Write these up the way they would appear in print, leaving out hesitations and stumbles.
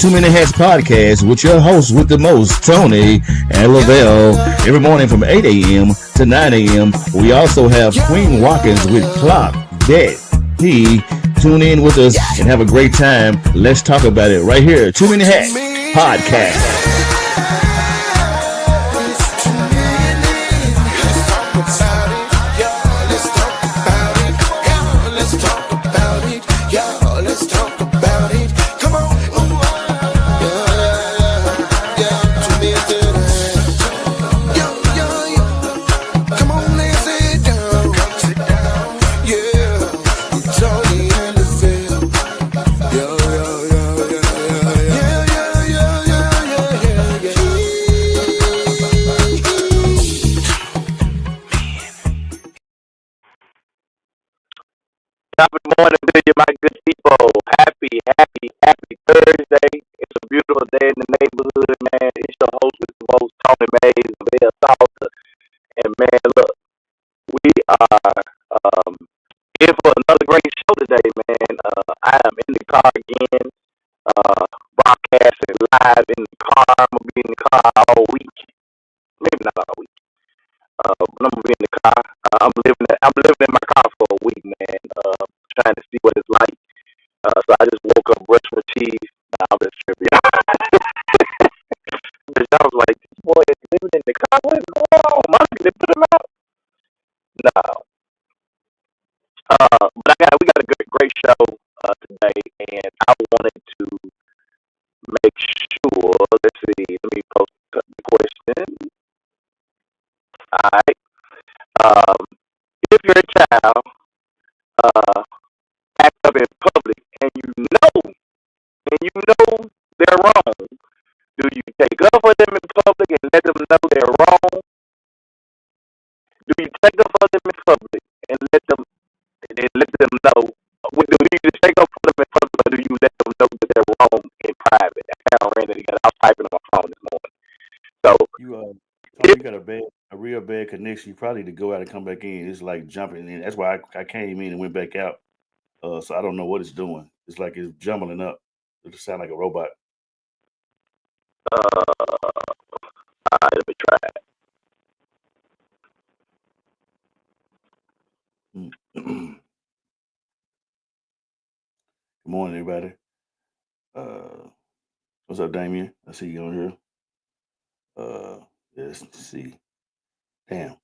Too Many Hats podcast with your host with the most, Tony and Lavelle. Every morning from 8 a.m. to 9 a.m. We also have Queen Watkins with Clock That He. Tune in with us and have a great time. Let's talk about it right here. Too Many Hats podcast. Top of the morning to you, my good people. Happy Thursday. It's a beautiful day in the neighborhood, man. It's your host with the most, Tony Mays, Bill Salter. And, man, look, we are here for another great show today, man. I am in the car again, broadcasting live in the car. I'm going to be in the car all week. Maybe not all week. But I'm gonna be in the car. I'm living in my car for a week, man. Trying to see what it's like. So I just woke up, brushed my teeth. Nah, I'm just tripping. But I was like, this boy is living in the car. What is going on? Monkey, they put him out. No. But we got a great show today, and I wanted to make sure. Let's see. Let me post the question. All right. If you're a child, act up in public, and you know they're wrong, do you take up for them in public and let them know they're wrong? Do you take up for them in public and let them know? Do you just take up for them in public, or do you let them know that they're wrong in private? I kind of ran it again. I was typing on my phone this morning. So you got a real bad connection. You probably need to go out and come back in. It's like jumping in. That's why I came in and went back out. So I don't know what it's doing. It's like it's jumbling up. It just sound like a robot. all right, let me try it. Good morning, everybody. What's up, Damien? I see you on here. Let's see. Damn.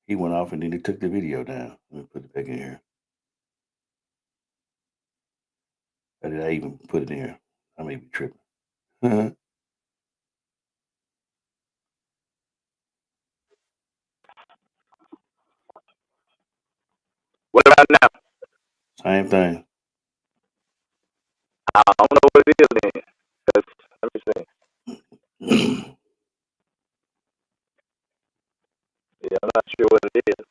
He went off and then he took the video down. Let me put it back in here. How did I even put it in here? I may be tripping. What about now? Same thing. I don't know what it is then. Let me see. Yeah, I'm not sure what it is.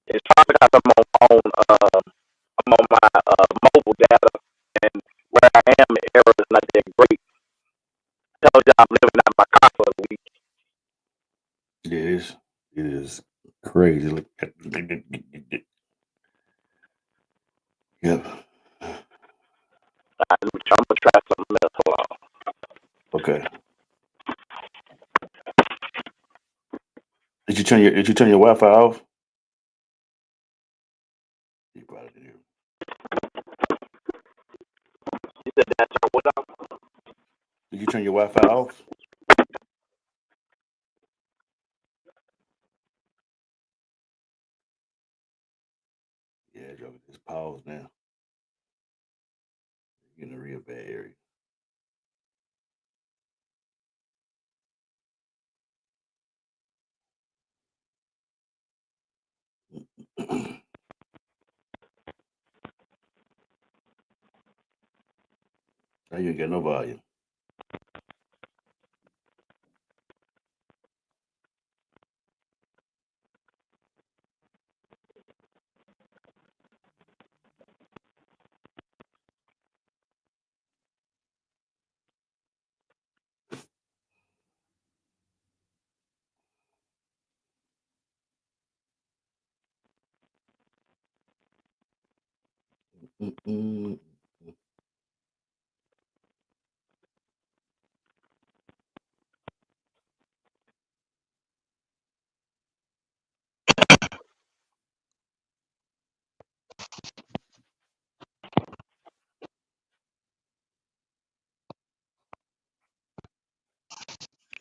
It's probably because I'm on my mobile data, and where I am, the error is not that great. I told you I'm living out my car for a week. It is crazy. Yep. I'm gonna try something else. Hold on. Okay. Did you turn your Wi-Fi off? You probably did. You said that turn what off? Did you turn your Wi-Fi off? Yeah, Joker, just pause now. You're in a real bad area. Now you ain't got no volume. Mm-mm.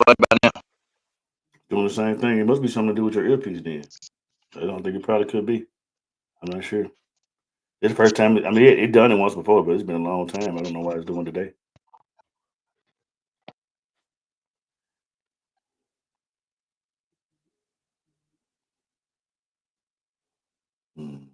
What about now? Doing the same thing. It must be something to do with your earpiece then. I don't think it probably could be. I'm not sure. It's the first time. I mean, it done it once before, but it's been a long time. I don't know why it's doing today. Mm.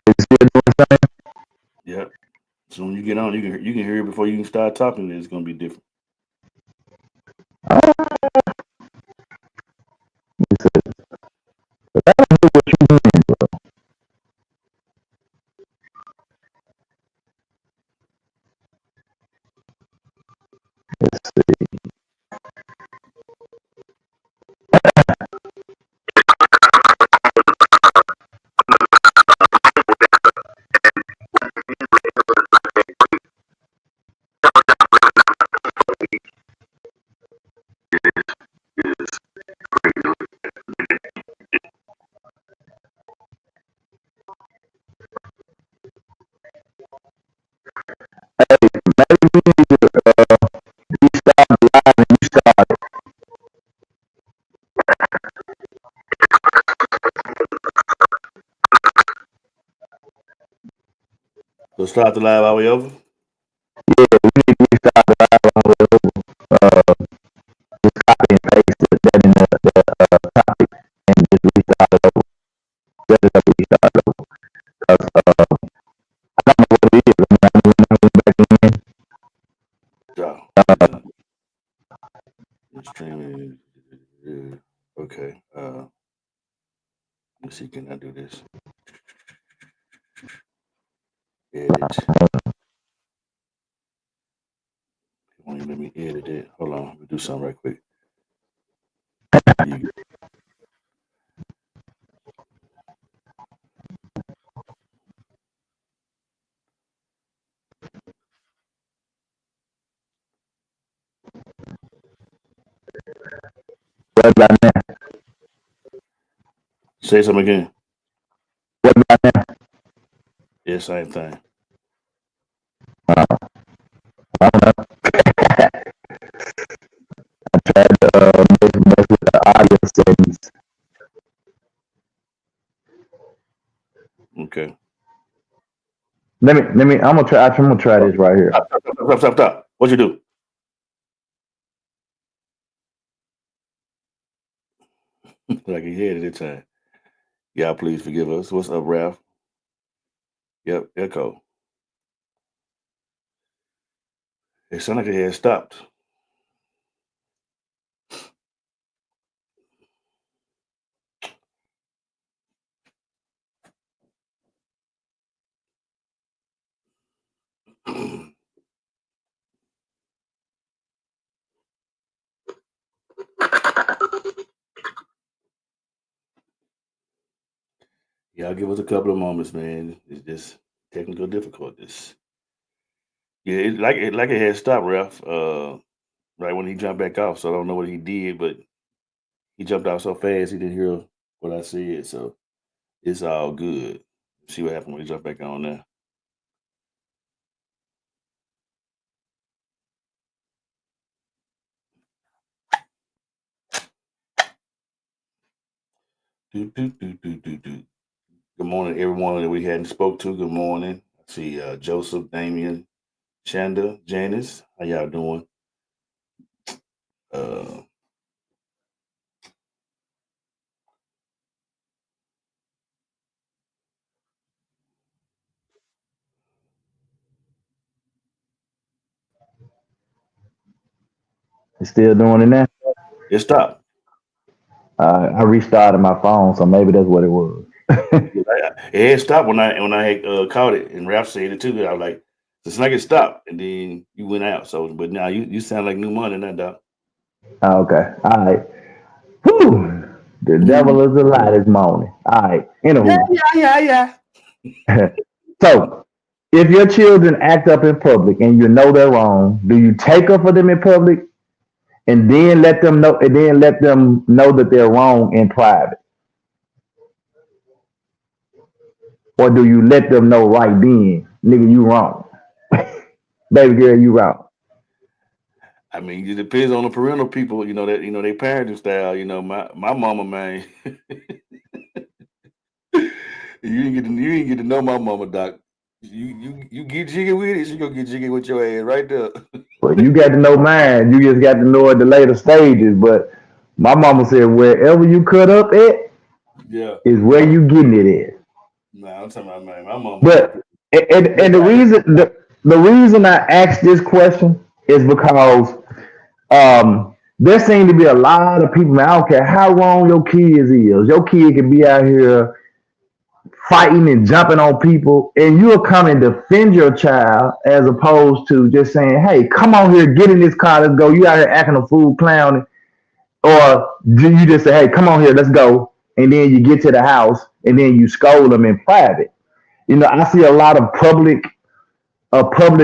Is it still doing the same? Yep. So when you get on, you can hear it before you can start talking. It's gonna be different. I don't know what you mean, bro. Let's see. Hey, maybe we need to restart the live and you start it. So start the live all the way over. Yeah, we need to restart the live all the way over. Just copy and paste that in the topic and just restart it over. Just restart it over. Cause I don't know what it is. I mean, I'm back in. Yeah. Uh, Streaming. Okay. Let's see. Can I do this? Edit. It won't even let me edit it. Hold on. Let me do something right quick. You- what about now? Say something again. What about now? Yeah, same thing. I don't know. I tried to mess with the audio settings. Okay. Let me. I'm gonna try this right here. Stop. What you do? Like he had it this time. Y'all, please forgive us. What's up, Ralph? Yep, echo. It sounded like it had stopped. Y'all give us a couple of moments, man. It's just technical difficulties. Yeah, like it had stopped, Ralph. Right when he jumped back off. So I don't know what he did, but he jumped out so fast he didn't hear what I said. So it's all good. See what happened when he jumped back on there. Do. Good morning, everyone that we hadn't spoke to. Good morning. I see Joseph, Damien, Shanda, Janice, how y'all doing? Uh, It's still doing it now. it stopped. I restarted my phone, so maybe that's what it was. It had stopped when I had caught it, and Ralph said it too. I was like, it's like it stopped, and then you went out. So, but now you sound like new money now, Doc. Okay. All right. Whew. The devil is a lie this morning. All right. Anywho. Yeah. So, if your children act up in public and you know they're wrong, do you take up for them in public and then let them know that they're wrong in private? Or do you let them know right then, nigga, you wrong? Baby girl, you wrong. I mean, it depends on the parental people. They parenting style. My mama, man. You ain't get to know my mama, Doc. You get jiggy with it, she gonna get jiggy with your ass right there. But you got to know mine. You just got to know at the later stages. But my mama said, wherever you cut up at Yeah. is where you getting it at. Nah, I'm talking about, man. My mama. But and the reason I asked this question is because there seem to be a lot of people, man, I don't care how wrong your kids is. Your kid can be out here fighting and jumping on people, and you'll come and defend your child as opposed to just saying, hey, come on here, get in this car, let's go. You out here acting a fool, clowning. Or do you just say, hey, come on here, let's go. And then you get to the house and then you scold them in private. I see a lot of public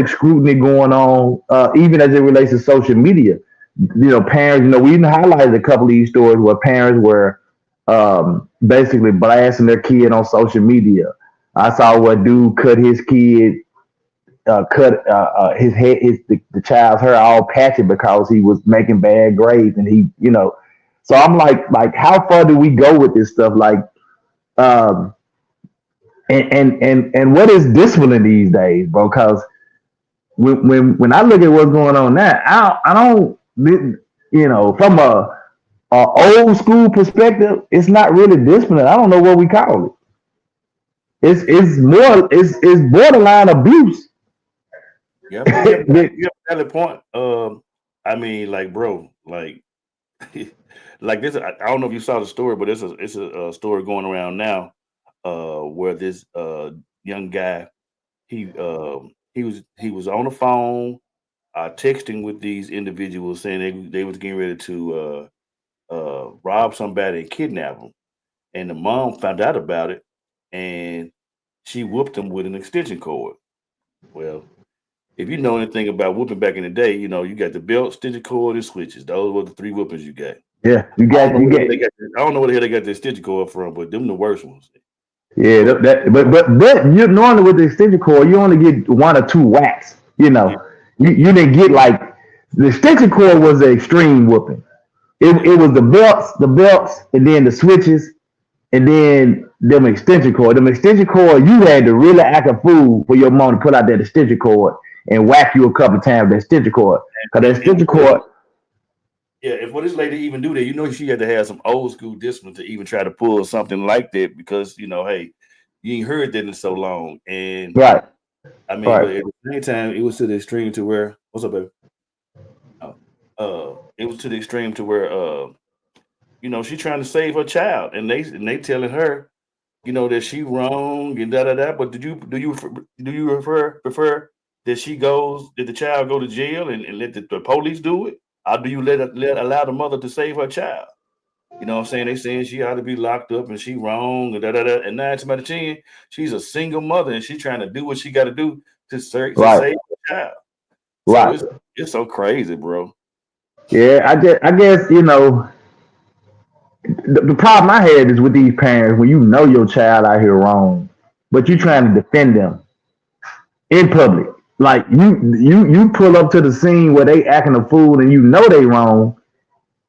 scrutiny going on, even as it relates to social media. Parents, we even highlighted a couple of these stories where parents were basically blasting their kid on social media. I saw where dude cut his kid, his head, the child's hair all patchy because he was making bad grades, and So I'm like, how far do we go with this stuff? Like, and what is discipline these days, bro? Because when I look at what's going on now, I don't, from a old school perspective, it's not really discipline. I don't know what we call it. It's borderline abuse. Yeah, you have a valid point. I mean, like, bro, like, like this. I don't know if you saw the story, but it's a story going around now, where this young guy, he was on the phone, texting with these individuals saying they was getting ready to rob somebody and kidnap them, and the mom found out about it, and she whooped him with an extension cord. Well, if you know anything about whooping back in the day, you got the belt, extension cord, and switches. Those were the three whoopings you got. Yeah, I don't know where the hell they got the extension cord from, but them the worst ones. Yeah, but you normally with the extension cord, you only get one or two whacks. You didn't get like the extension cord was the extreme whooping. It was the belts, and then the switches, and then them extension cord. Them extension cord, you had to really act a fool for your mom to put out that extension cord and whack you a couple of times with that extension cord. Because that extension cord. Yeah, if for this lady even do that, she had to have some old school discipline to even try to pull something like that because, hey, you ain't heard that in so long. And right. I mean, right. But at the same time, it was to the extreme to where, what's up, baby? It was to the extreme to where, she's trying to save her child, and they telling her, that she wrong and da da da. But do you prefer that the child go to jail and let the police do it, or do you allow the mother to save her child? You know what I'm saying? They saying she ought to be locked up and she wrong and da da da. And 9 times out of 10, she's a single mother and she's trying to do what she got to do to save her child. Right. So it's so crazy, bro. Yeah, I guess the problem I had is with these parents when you know your child out here wrong, but you trying to defend them in public. Like you pull up to the scene where they acting a fool and you know they wrong,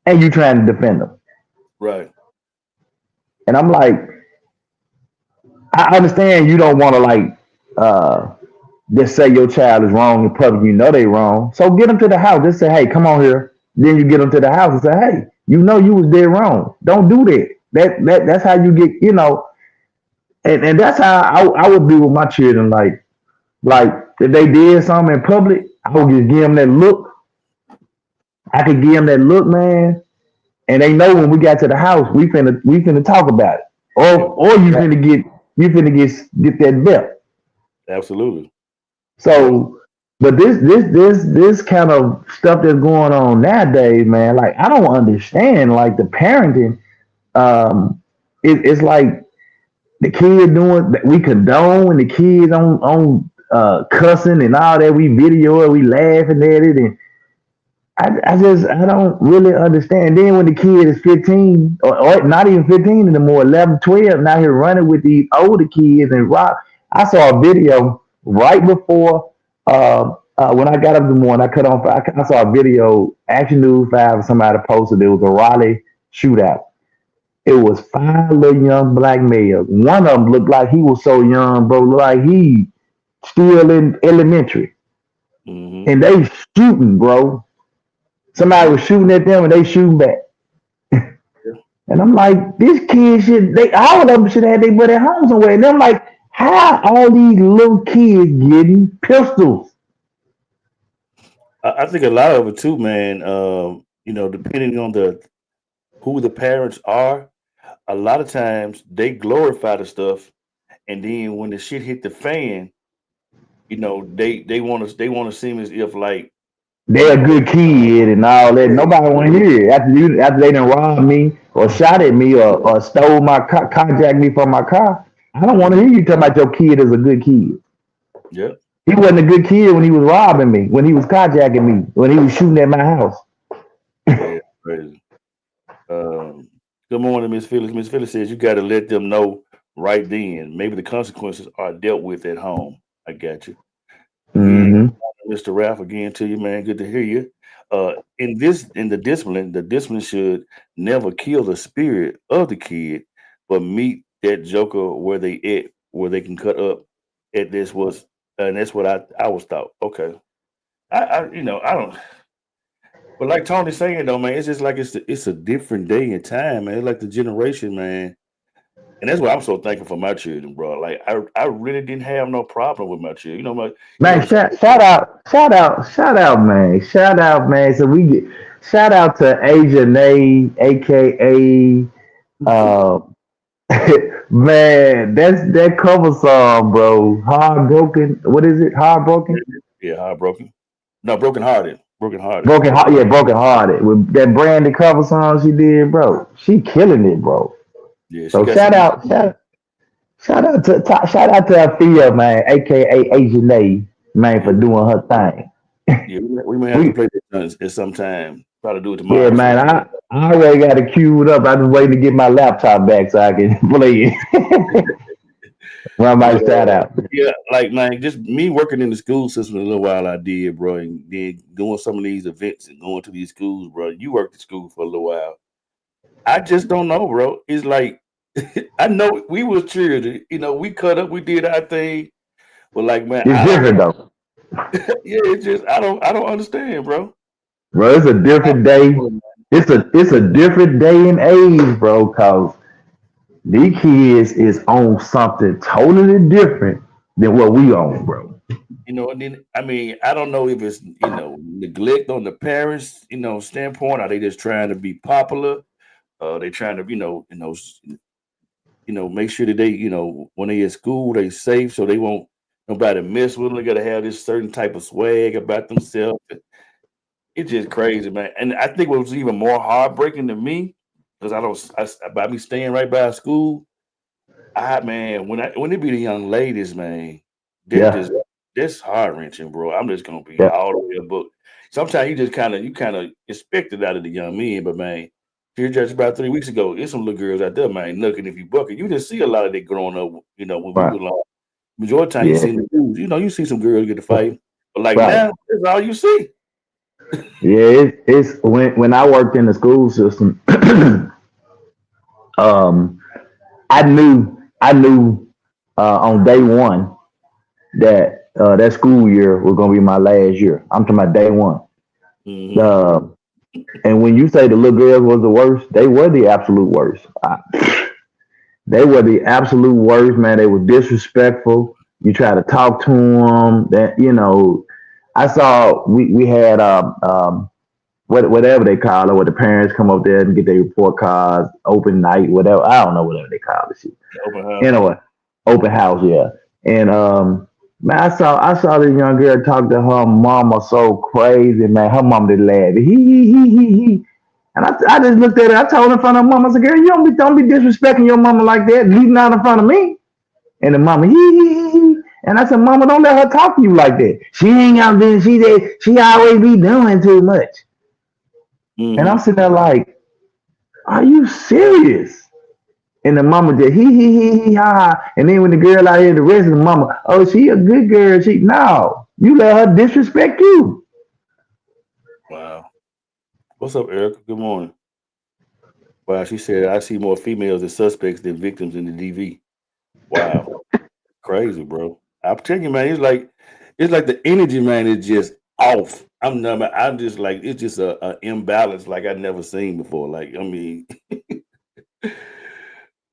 and you trying to defend them. Right. And I'm like, I understand you don't want to just say your child is wrong in public. You know they wrong. So get them to the house. Just say, hey, come on here. Then you get them to the house and say, hey, you know you was dead wrong. Don't do that. That's how you get, and that's how I would be with my children. Like if they did something in public, I would just give them that look. I could give them that look, man, and they know when we got to the house, we finna talk about it, or you finna get that belt. Absolutely. So, but this kind of stuff that's going on nowadays, man, like I don't understand. Like the parenting, it's like the kid doing we condone when the kids on cussing and all that. We video it, we laughing at it, and I don't really understand. Then when the kid is 15 or not even 15 anymore, 11, 12, now he's running with these older kids and rock. I saw a video right before when I got up in the morning. I saw a video, Action News 5, somebody posted it was a Raleigh shootout. It was 5 little young black males. One of them looked like he was so young, bro, looked like he still in elementary. Mm-hmm. And they shooting, bro. Somebody was shooting at them and they shooting back. And I'm like, this kid all of them should have their butt at home somewhere. And I'm like, how all these little kids getting pistols? I think a lot of it too, man. Depending on who the parents are, a lot of times they glorify the stuff, and then when the shit hit the fan, they want to seem as if like they're a good kid and all that. Nobody want to hear it. After they done robbed me or shot at me or stole my car, carjacked me from my car. I don't want to hear you talking about your kid is a good kid. Yeah. He wasn't a good kid when he was robbing me, when he was carjacking me, when he was shooting at my house. Yeah, crazy. Good morning, Miss Phyllis. Miss Phyllis says you got to let them know right then. Maybe the consequences are dealt with at home. I got you. Mm-hmm. Mr. Ralph, again to you, man. Good to hear you. In the discipline should never kill the spirit of the kid, but meet that joker where they can cut up. And that's what I was thought. Okay, I don't. But like Tony's saying though, man, it's just like it's a different day and time, man. It's like the generation, man. And that's why I'm so thankful for my children, bro. Like I really didn't have no problem with my children. Man, shout out, man. Shout out, man. So we get shout out to Asia Nay, aka man, that cover song, bro. Heartbroken. What is it? Heartbroken? Yeah, heartbroken. No, brokenhearted. Brokenhearted. Brokenhearted. With that Brandy cover song she did, bro. She killing it, bro. Yeah. So shout out to Afia, man, aka Asia Nay, man, for doing her thing. Yeah, we may have to play this at some time. Try to do it tomorrow. Yeah, man, I already got it queued up. I'm just waiting to get my laptop back so I can play it. Well, I might shout out. Yeah, like man, just me working in the school system a little while I did, bro, and then doing some of these events and going to these schools, bro. You worked at school for a little while. I just don't know, bro. It's like I know we was cheered, we cut up, we did our thing, but like man, it's different though. Yeah, it's just I don't understand, bro. Bro, it's a different day. It's a different day and age, bro, cause these kids is on something totally different than what we on, bro. And then I mean, I don't know if it's neglect on the parents, standpoint. Are they just trying to be popular? They trying to, make sure that they, when they at school, they safe, so they won't nobody mess with them. They gotta have this certain type of swag about themselves. It's just crazy, man. And I think what was even more heartbreaking to me, because by me staying right by school, when it be the young ladies, man, that's heart wrenching, bro. I'm just gonna be all the way above. Sometimes you kind of expect it out of the young men, but man, here just about 3 weeks ago, there's some little girls out there, man, looking if you bucket. You just see a lot of that growing up, when we were long. Majority of the time you see the dudes, you see some girls get to fight, but like now, that's all you see. Yeah, it's when I worked in the school system, I knew on day one that that school year was gonna be my last year. I'm talking about day one. Mm-hmm. And when you say the little girls was the worst, they were the absolute worst. They were the absolute worst, man. They were disrespectful. You try to talk to them. That I saw we had whatever they call it, where the parents come up there and get their report cards, open night, whatever. I don't know whatever they call it. Shit. Open house. Anyway, open house, yeah. And man, I saw this young girl talk to her mama so crazy, man. Her mama did laugh. He. And I just looked at her. I told her in front of her mama, I said, girl, you don't be disrespecting your mama like that, leaving out in front of me. And the mama, he. And I said, mama, don't let her talk to you like that. She ain't got been, she always be doing too much. Mm-hmm. And I'm sitting there like, are you serious? And the mama just he ha. And then when the girl out here, the rest of the mama, oh, she a good girl. No, you let her disrespect you. Wow. What's up, Erica? Good morning. Wow, she said, I see more females as suspects than victims in the DV. Wow. Crazy, bro. I'm telling you, man, it's like the energy, man, is just off. I'm just like, it's just a imbalance like I've never seen before. Like, I mean,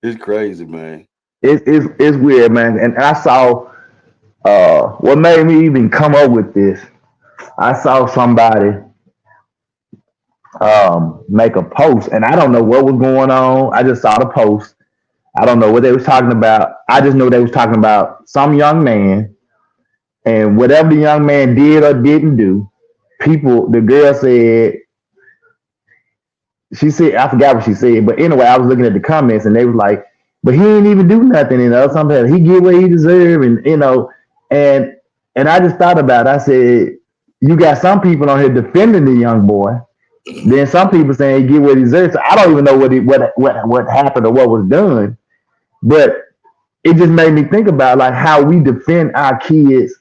it's crazy, man. It's weird, man. And I saw what made me even come up with this. I saw somebody make a post, and I don't know what was going on. I just saw the post. I don't know what they was talking about. I just know they was talking about some young man, and whatever the young man did or didn't do, the girl said, she said, I forgot what she said, but anyway, I was looking at the comments, and they was like, but he didn't even do nothing, something he get what he deserved, and I just thought about it. I said, you got some people on here defending the young boy, then some people saying he get what he deserves. So I don't even know what happened or what was done, but it just made me think about like how we defend our kids.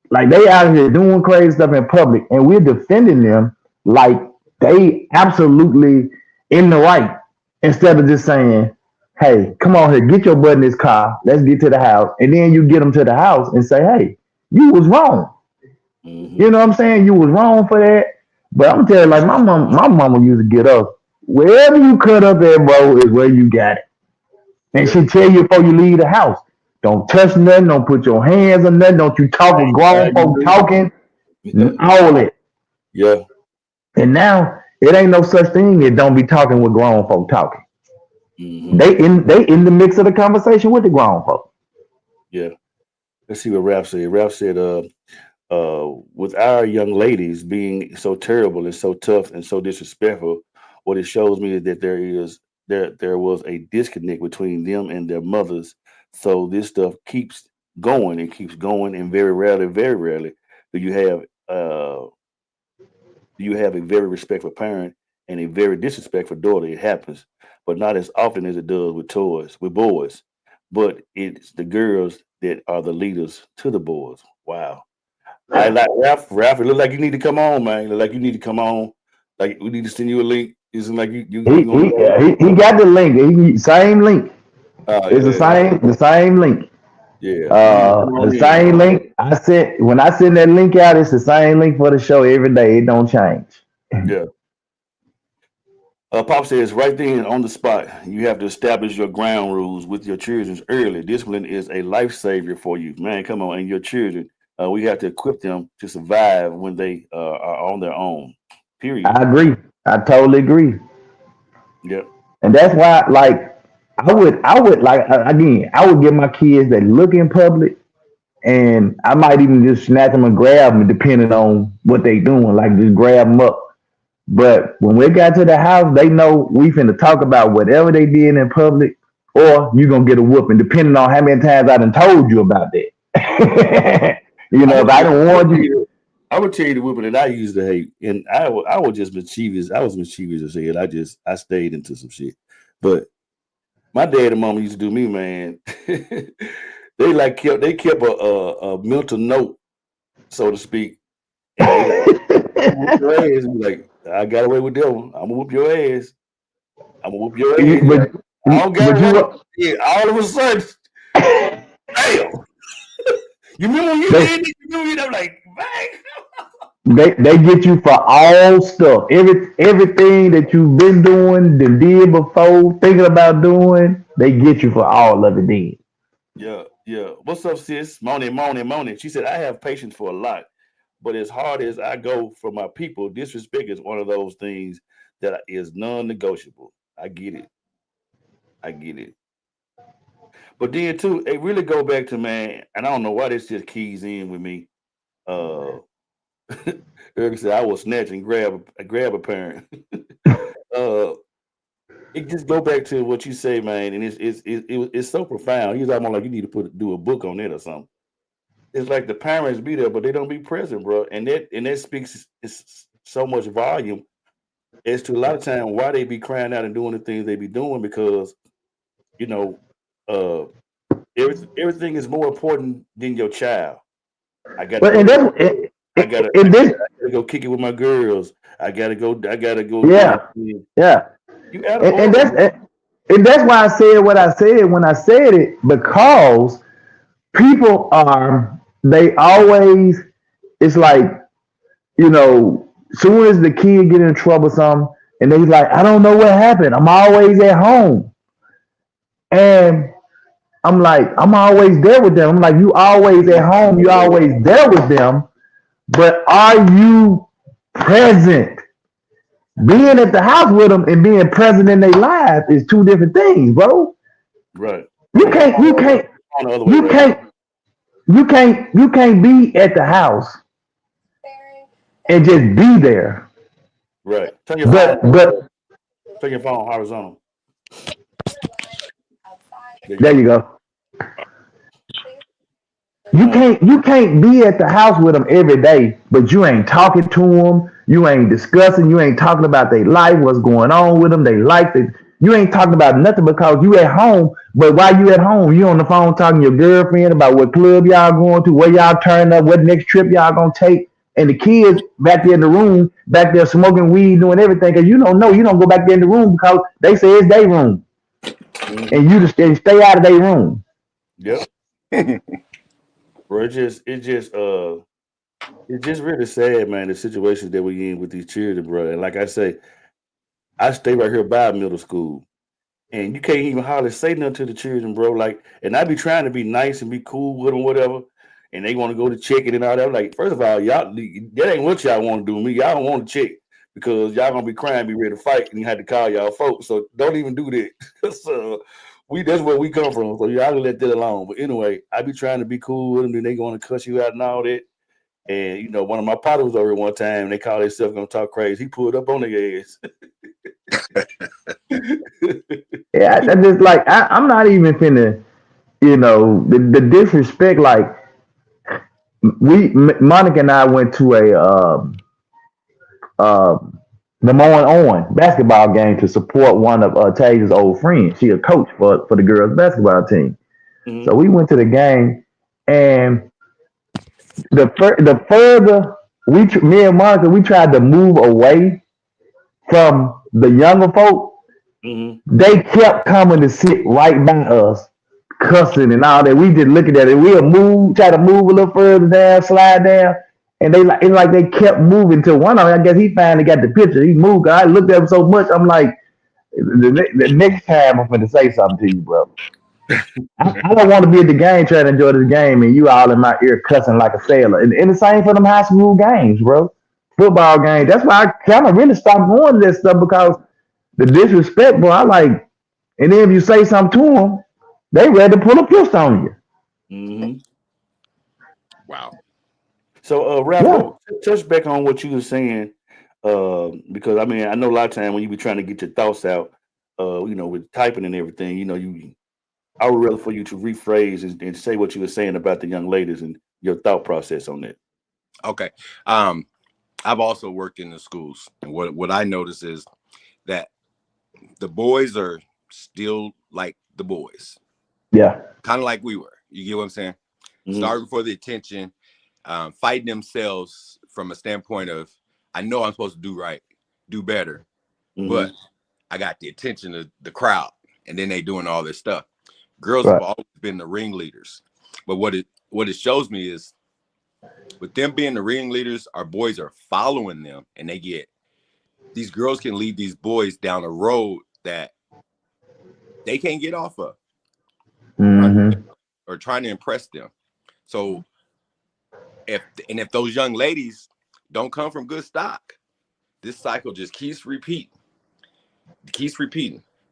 Like they out here doing crazy stuff in public, and we're defending them like they absolutely in the right, instead of just saying, hey, come on here, get your butt in this car, let's get to the house. And then you get them to the house and say, hey, you was wrong. Mm-hmm. You know what I'm saying? You was wrong for that. But I'm telling you, like my mama used to get up. Wherever you cut up at, bro, is where you got it. And she tell you before you leave the house, don't touch nothing, don't put your hands on nothing, don't you talk with grown folk talking, all that. Yeah. And now it ain't no such thing as don't be talking with grown folk talking. Mm-hmm. They in the mix of the conversation with the grown folk. Yeah. Let's see what Ralph said. Ralph said, with our young ladies being so terrible and so tough and so disrespectful, what it shows me is that there was a disconnect between them and their mothers. So this stuff keeps going, and very rarely do you have a very respectful parent and a very disrespectful daughter. It happens, but not as often as it does with boys. But it's the girls that are the leaders to the boys. Wow. I like Ralph. Ralph, it look like you need to come on, man. It look like you need to come on. Like we need to send you a link. It's like you He got the link. Same link. It's the same link. Yeah. The same link. When I send that link out, it's the same link for the show every day. It don't change. Yeah. Pop says right then on the spot, you have to establish your ground rules with your children early. Discipline is a lifesaver for you, man. Come on, and your children. We have to equip them to survive when they are on their own. Period. I agree. I totally agree. Yep. And that's why, like, I would like again, I would give my kids that look in public, and I might even just snatch them and grab them, depending on what they doing. Like, just grab them up. But when we got to the house, they know we finna talk about whatever they did in public, or you gonna get a whooping, depending on how many times I done told you about that. If I don't warn you. I would tell you the whooping that I used to hate, and I was just mischievous. I was mischievous as hell. I stayed into some shit. But my dad and mama used to do me, man. they kept a mental note, so to speak. And your ass and be like, I got away with them. I'm gonna whoop your ass. I'm gonna whoop your ass. But I don't got it. All of a sudden, damn. You remember when you did it? You remember I'm like, man. They get you for all stuff. Everything that you've been doing, that did before, thinking about doing, they get you for all of it then. Yeah. What's up, sis? Morning. She said, I have patience for a lot, but as hard as I go for my people, disrespect is one of those things that is non-negotiable. I get it. But then too, it really go back to, man, and I don't know why this just keys in with me. Eric said I will snatch and grab a parent. It just go back to what you say, man, and it's so profound. He's almost like you need to do a book on it or something. It's like the parents be there, but they don't be present, bro, and that speaks so much volume as to a lot of time why they be crying out and doing the things they be doing, because you know, everything is more important than your child. I got to go kick it with my girls. I gotta go. Yeah. And that's why I said what I said when I said it, because people they always, it's like, soon as the kid get in trouble something, and they like, I don't know what happened. I'm always at home. And I'm like, I'm always there with them. I'm like, you always at home, you always there with them, but are you present? Being at the house with them and being present in their life is two different things, bro. Right. You can't be at the house and just be there. Right. Turn your phone horizontal. There you go. You can't be at the house with them every day, but you ain't talking to them. You ain't discussing. You ain't talking about their life, what's going on with them. They like it. You ain't talking about nothing because you at home. But while you at home, you on the phone talking to your girlfriend about what club y'all going to, where y'all turning up, what next trip y'all gonna take, and the kids back there in the room, back there smoking weed, doing everything. Cause you don't go back there in the room because they say it's their room, and you just stay out of their room. Yep. Bro, it's just really sad, man, the situations that we in with these children, bro. And like I say, I stay right here by middle school, and you can't even hardly say nothing to the children, bro. Like, and I be trying to be nice and be cool with them, whatever, and they want to go to check it and all that. I'm like, first of all, y'all, that ain't what y'all want to do with me. Y'all don't want to check because y'all gonna be crying, be ready to fight, and you had to call y'all folks. So don't even do that. So that's where we come from. So y'all let that alone. But anyway, I be trying to be cool with them, and they want to cuss you out and all that. And one of my partners was over one time, and they called themselves gonna talk crazy. He pulled up on their ass. Yeah, I just like I'm not even finna, the disrespect. Like Monica and I went to a Des Moines Owen basketball game to support one of Tasia's old friends. She a coach for the girls basketball team. Mm-hmm. So we went to the game, and the further me and Monica, we tried to move away from the younger folk. Mm-hmm. They kept coming to sit right by us, cussing and all that. We just looking at it. We'll try to move a little further down, slide down, and it's like they kept moving till one of them. I guess he finally got the picture. He moved. I looked at him so much. I'm like, the next time I'm going to say something to you, bro. I don't want to be at the game trying to enjoy this game and you all in my ear cussing like a sailor. And the same for them high school games, bro. Football games. That's why I kind of really stopped going to this stuff, because the disrespect, bro. I like, and then if you say something to them, they ready to pull a pistol on you. Mm-hmm. Wow. So, Ralph, touch back on what you were saying, because I mean, I know a lot of time when you be trying to get your thoughts out, with typing and everything, I would rather for you to rephrase and say what you were saying about the young ladies and your thought process on that. Okay. I've also worked in the schools, and what I notice is that the boys are still like the boys. Yeah. Kind of like we were. You get what I'm saying? Mm-hmm. Starving for the attention, fighting themselves from a standpoint of, I know I'm supposed to do right, do better, mm-hmm. but I got the attention of the crowd, and then they doing all this stuff. Girls have always been the ringleaders. But what what it shows me is with them being the ringleaders, our boys are following them, and these girls can lead these boys down a road that they can't get off of, or trying to impress them. So if those young ladies don't come from good stock, this cycle just keeps repeating.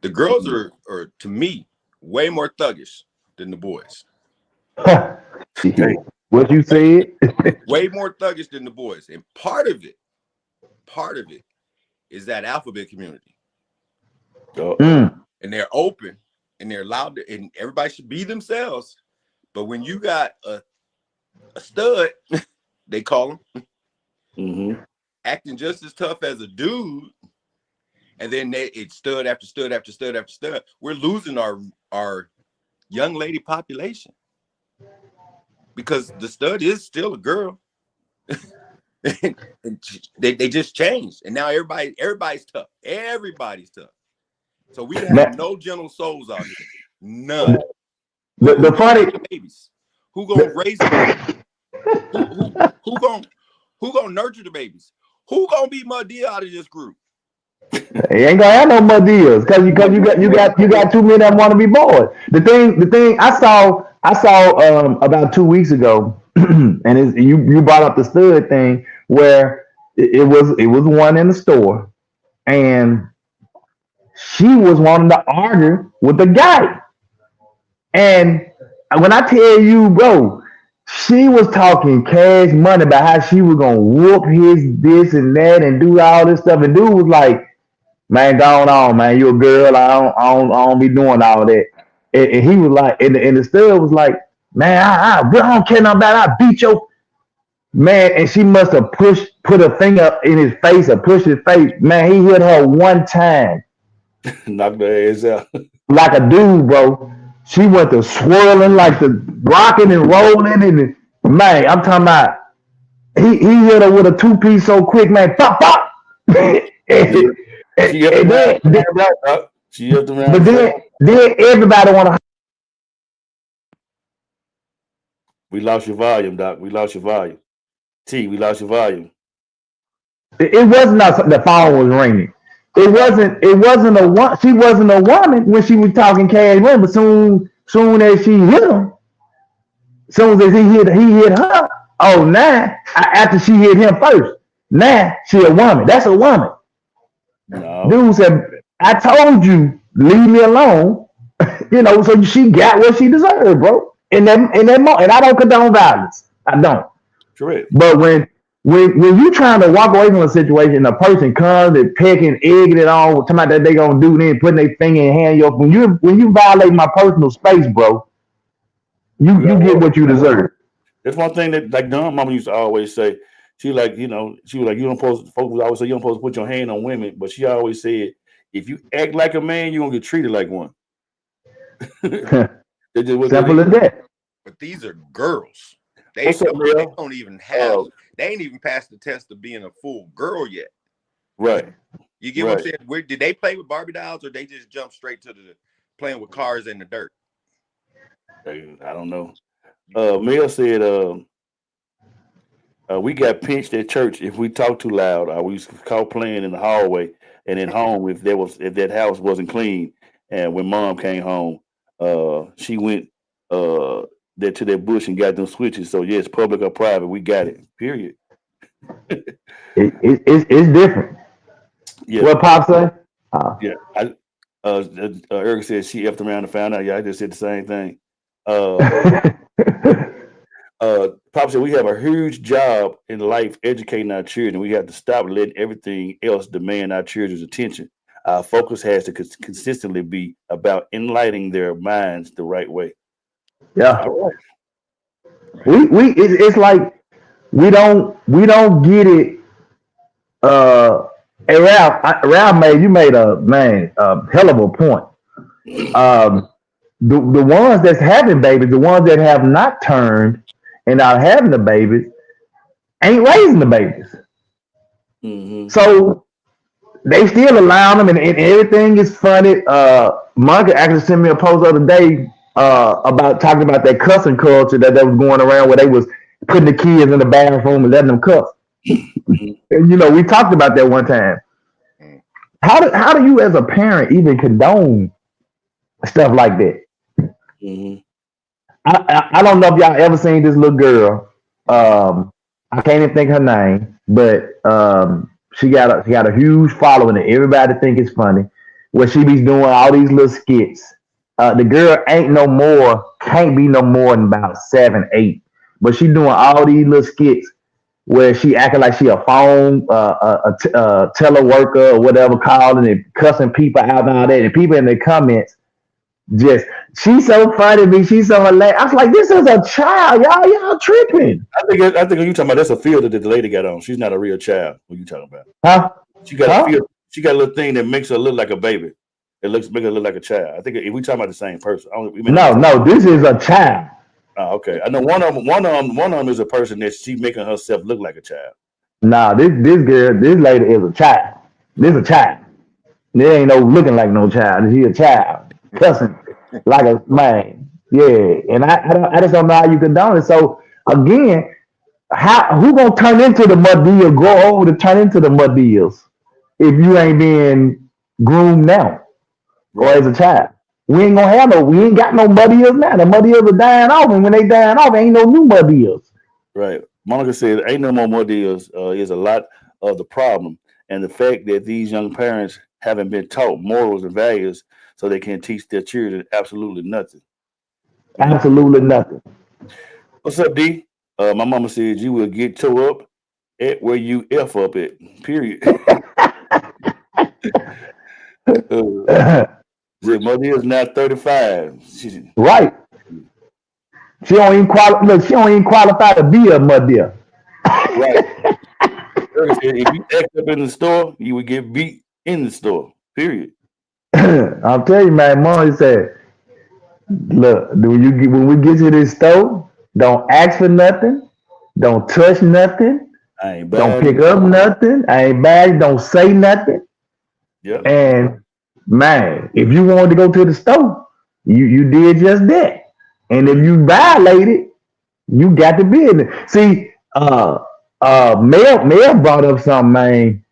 The girls are to me way more thuggish than the boys. What you said? Way more thuggish than the boys. And part of it is that alphabet community. And they're open and they're allowed to, and everybody should be themselves. But when you got a stud, they call him, acting just as tough as a dude, and then it's stud after stud after stud after stud, we're losing our young lady population. Because the stud is still a girl. and they just changed. And now everybody's tough. Everybody's tough. So we have no gentle souls out here. None. The funny babies. Who gonna raise them? Who gonna nurture the babies? Who gonna be Madea out of this group? You ain't gonna have no Madeas because you got too many that want to be boys. The thing I saw about 2 weeks ago, and you brought up the stud thing where it was one in the store, and she was wanting to argue with the guy, and when I tell you, bro, she was talking cash money about how she was gonna whoop his this and that and do all this stuff, and dude was like, "Man, go on, man. You a girl. I don't be doing all that." And he was like, and the stud was like, "Man, I don't care nothing about it. I beat your man." And she must have put a finger in his face or pushed his face. Man, he hit her one time, knocked her ass out like a dude, bro. She went to swirling like the rocking and rolling, and man, I'm talking about he hit her with a 2-piece so quick, man. Pop, pop. She up the round. But then everybody want to. We lost your volume, Doc. We lost your volume. We lost your volume. It wasn't the phone was ringing. It wasn't a woman. She wasn't a woman when she was talking cash money. But soon as she hit him, soon as he hit her. Oh, now after she hit him first, now she a woman. That's a woman. No. Dude said, "I told you, leave me alone." So she got what she deserved, bro. In that moment, and I don't condone violence. I don't. Correct. But when you trying to walk away from a situation, a person comes and pecking, egging it on, talking about that they gonna do, then putting their finger in hand. When you violate my personal space, bro, you get what you deserve. That's one thing that like Don Mama used to always say. She was like, you don't supposed folks would always say you don't supposed to put your hand on women, but she always said, if you act like a man, you're gonna get treated like one. Simple as that. But these are girls. They ain't even passed the test of being a full girl yet. Right. You get what I'm saying? Did they play with Barbie dolls or they just jump straight to the playing with cars in the dirt? I don't know. Mel said we got pinched at church if we talk too loud. We used to call playing in the hallway and at home if that house wasn't clean. And when Mom came home, she went there to that bush and got them switches. So yes, public or private, we got it. Period. It's different. Yeah. What Pop say? Yeah. Eric said she effed around and found out. Yeah, I just said the same thing. Pop said we have a huge job in life educating our children. We have to stop letting everything else demand our children's attention. Our focus has to consistently be about enlightening their minds the right way. Yeah. It's like we don't get it. Hey Ralph made a hell of a point. The ones that's having babies, the ones that have not turned and are having the babies, ain't raising the babies. Mm-hmm. So they still allow them, and everything is funny. Monica actually sent me a post the other day about talking about that cussing culture that was going around where they was putting the kids in the bathroom and letting them cuss. And we talked about that one time. How do you as a parent even condone stuff like that? I don't know if y'all ever seen this little girl. I can't even think her name, but she got a huge following that everybody think it's funny. Where she be doing all these little skits. The girl can't be no more than about 7, 8, but she doing all these little skits where she acting like she a phone teleworker or whatever, calling and cussing people out and all that, and people in the comments she's so funny to me, she's so hilarious. I was like, this is a child, y'all tripping. I think when you talking about, that's a filter that the lady got on. She's not a real child. What you talking about? Huh? She got a little thing that makes her look like a baby. It makes her look like a child. I think if we talking about the same person. No, this is a child. Oh, okay. I know one of them is a person that she making herself look like a child. Nah, this lady is a child. This is a child. There ain't no looking like no child. She a child. Cussing like a man. Yeah. And I just don't know how you condone it. So again, who gonna turn into the mud deal, grow old to turn into the mud deals if you ain't being groomed now or as a child? We ain't got no mud deals now. The mud deals are dying off, and when they dying off, ain't no new mud deals. Right. Monica said, ain't no more mud deals is a lot of the problem. And the fact that these young parents haven't been taught morals and values so they can teach their children absolutely nothing. Absolutely nothing. What's up, D? My mama said you will get tore up at where you F up at, period. Mother is now 35. Right. She don't even qualify to be a mother. Right. If you act up in the store, you would get beat in the store, period. I'll tell you, man, Mom said, look, when we get to this store, don't ask for nothing, don't touch nothing, don't pick up nothing, I ain't bad, don't say nothing. Yeah. And man, if you wanted to go to the store, you did just that. And if you violated, you got to be in it. See, Mel brought up something, man.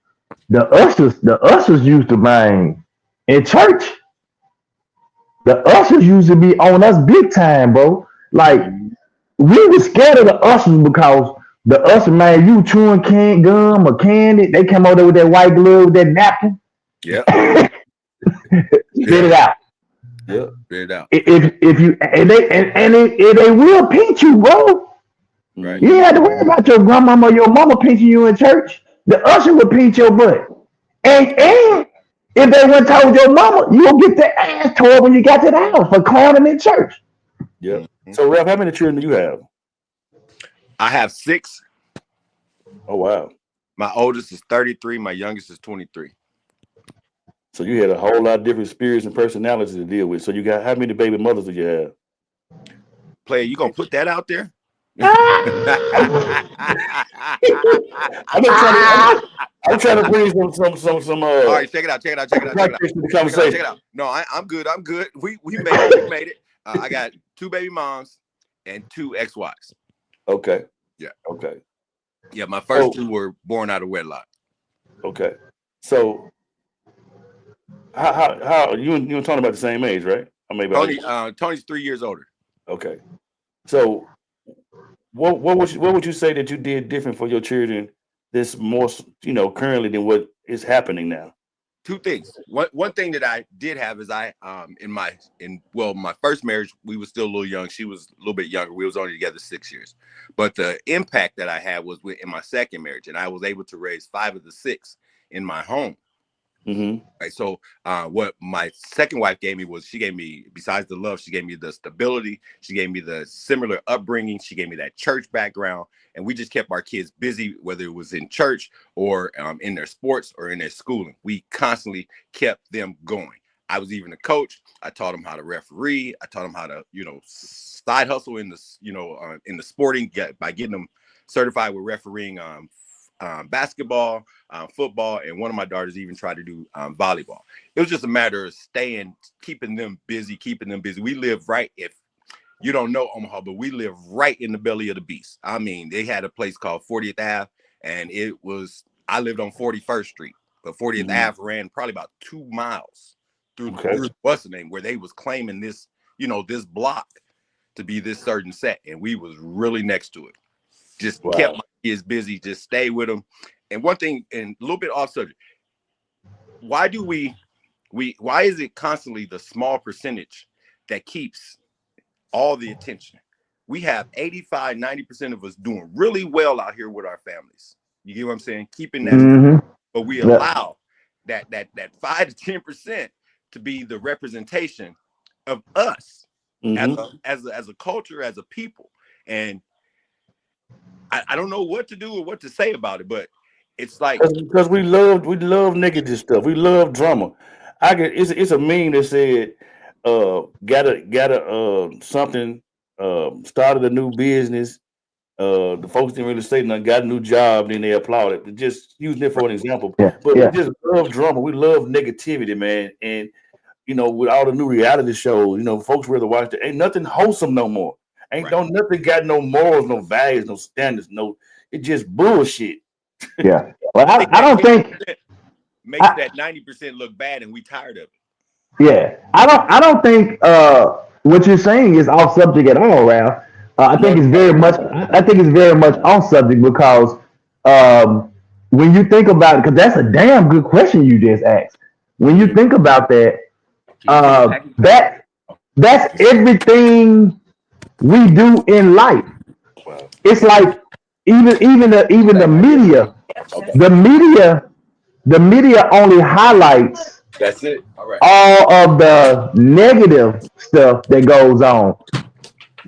The ushers used to, man, in church. The ushers used to be on us big time, bro. Like, we were scared of the ushers because the usher, man, you chewing gum or candy, they come over there with that white glove with that napkin. Yeah. Spit it out. Yeah, spit it out. If you and they will pinch you, bro. Right. You ain't have to worry about your grandmama or your mama pinching you in church. The usher will pinch your butt. And if they went told your mama, you'll get the ass tore when you got to the house for clowning in church. Yeah. So, Ralph, how many children do you have? I have 6. Oh, wow. My oldest is 33. My youngest is 23. So you had a whole lot of different spirits and personalities to deal with. So you got, how many baby mothers do you have? Player, you gonna put that out there? I'm trying to bring some all right, check it out. No, I'm good. We made it. I got 2 baby moms and 2 ex-wives. Okay. Yeah. Okay. Yeah, my first 2 were born out of wedlock. Okay. So how you and Tony about the same age, right? Or maybe Tony's 3 years older. Okay. So what would you say that you did different for your children this more, currently than what is happening now? 2 things. One thing that I did have is in my first marriage, we were still a little young. She was a little bit younger. We was only together 6 years. But the impact that I had was in my second marriage, and I was able to raise 5 of the 6 in my home. Mm-hmm. Right. So what my second wife gave me was, she gave me, besides the love, she gave me the stability. She gave me the similar upbringing. She gave me that church background. And we just kept our kids busy, whether it was in church or in their sports or in their schooling. We constantly kept them going. I was even a coach. I taught them how to referee. I taught them how to, side hustle in the, in the sporting, by getting them certified with refereeing basketball, football, and one of my daughters even tried to do volleyball. It was just a matter of keeping them busy. We live right, if you don't know Omaha, but we live right in the belly of the beast. I mean, they had a place called 40th Ave, and I lived on 41st Street, but 40th Ave ran probably about 2 miles through what's the name, where they was claiming this, this block to be this certain set, and we was really next to it. Just kept my kids busy, just stay with them. And one thing, and a little bit off subject, why is it constantly the small percentage that keeps all the attention? We have 85, 90% of us doing really well out here with our families. You get what I'm saying? Keeping that, but we allow that 5 to 10% to be the representation of us as a culture, as a people. And I don't know what to do or what to say about it, but it's like, because we love negative stuff. We love drama. It's a meme that said, started a new business. The folks didn't really say nothing, got a new job, then they applauded. Just using it for an example. We just love drama. We love negativity, man. And with all the new reality shows, folks rather watch it. Ain't nothing wholesome no more. Nothing got no morals, no values, no standards, it's just bullshit. Yeah. Well, I don't think makes that 90% look bad, and we tired of it. Yeah. I don't think what you're saying is off subject at all, Ralph. I think it's very much on subject, because when you think about it, because that's a damn good question you just asked. When you think about that, that's everything we do in life. It's like even the media. The media only highlights That's it. All right. all of the negative stuff that goes on.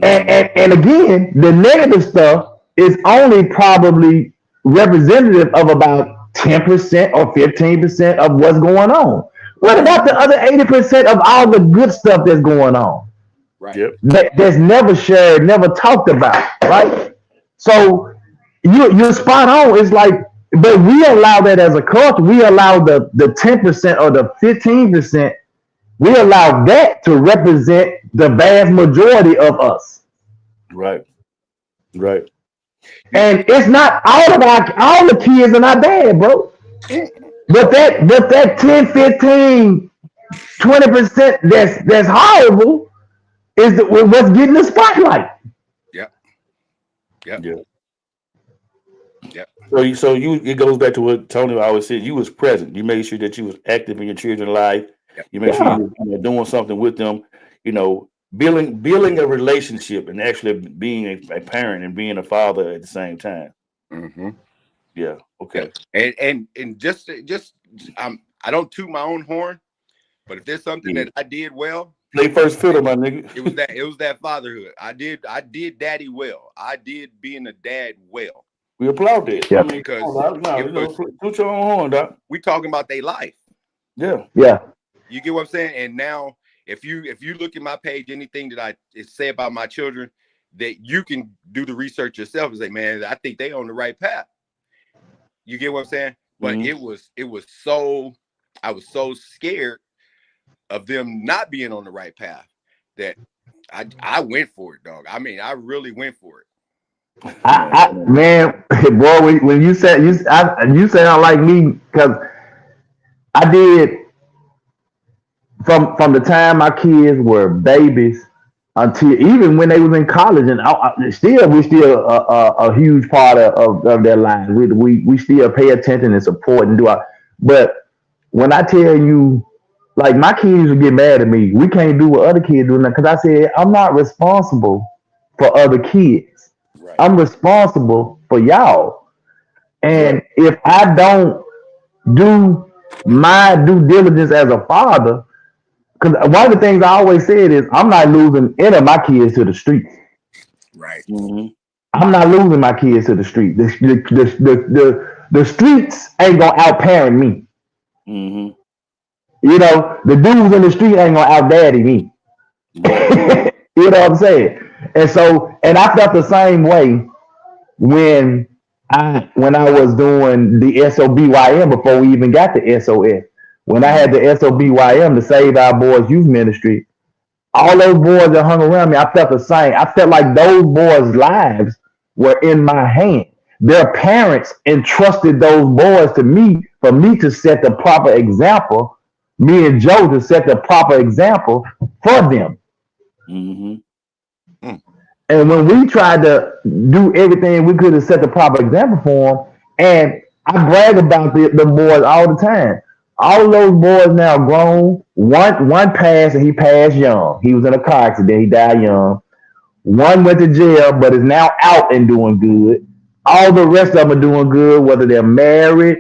And again, the negative stuff is only probably representative of about 10% or 15% of what's going on. What about the other 80% of all the good stuff that's going on? Right. Yep. That's never shared, never talked about, right? So you're spot on. It's like, but we allow that as a culture. We allow the 10% or the 15%. We allow that to represent the vast majority of us. Right. And it's not all the kids are not bad, bro. But that 10, 15, 20% that's horrible is what's getting the spotlight. Yep. So it goes back to what Tony always said. You was present. You made sure that you was active in your children's life. You made sure you were doing something with them. Building a relationship and actually being a parent and being a father at the same time. Mm-hmm. Yeah. Okay. And just I don't toot my own horn, but if there's something that I did well, play first fiddle, my nigga. It was that fatherhood. I did daddy well. I did being a dad well. We applaud that. Yeah. Because toot your own horn, doc. We talking about their life. Yeah. You get what I'm saying? And now if you look at my page, anything that I say about my children, that you can do the research yourself and say, man, I think they on the right path. You get what I'm saying? But it was so, I was so scared of them not being on the right path that I went for it, dog. I mean, I really went for it. Man, boy, when you said you sound like me, because I did from the time my kids were babies until even when they was in college, and we're still a huge part of their lives. We still pay attention and support and do our. But when I tell you, like, my kids would get mad at me. We can't do what other kids do, because I said I'm not responsible for other kids. Right. I'm responsible for y'all. And if I don't do my due diligence as a father, because one of the things I always said is I'm not losing any of my kids to the streets. Right. I'm not losing my kids to the street. The streets ain't gonna outparent me. The dudes in the street ain't gonna outdaddy me. You know what I'm saying? And I felt the same way when when I was doing the SOBYM before we even got the SOS, when I had the SOBYM, the Save Our Boys Youth Ministry, all those boys that hung around me, I felt the same. I felt like those boys' lives were in my hand. Their parents entrusted those boys to me for me to set the proper example, me and Joe to set the proper example for them. And when we tried to do everything we could to set the proper example for them, and I brag about the boys all the time. All those boys now grown. One passed and he passed young. He was in a car accident. He died young. One went to jail but is now out and doing good. All the rest of them are doing good, whether they're married,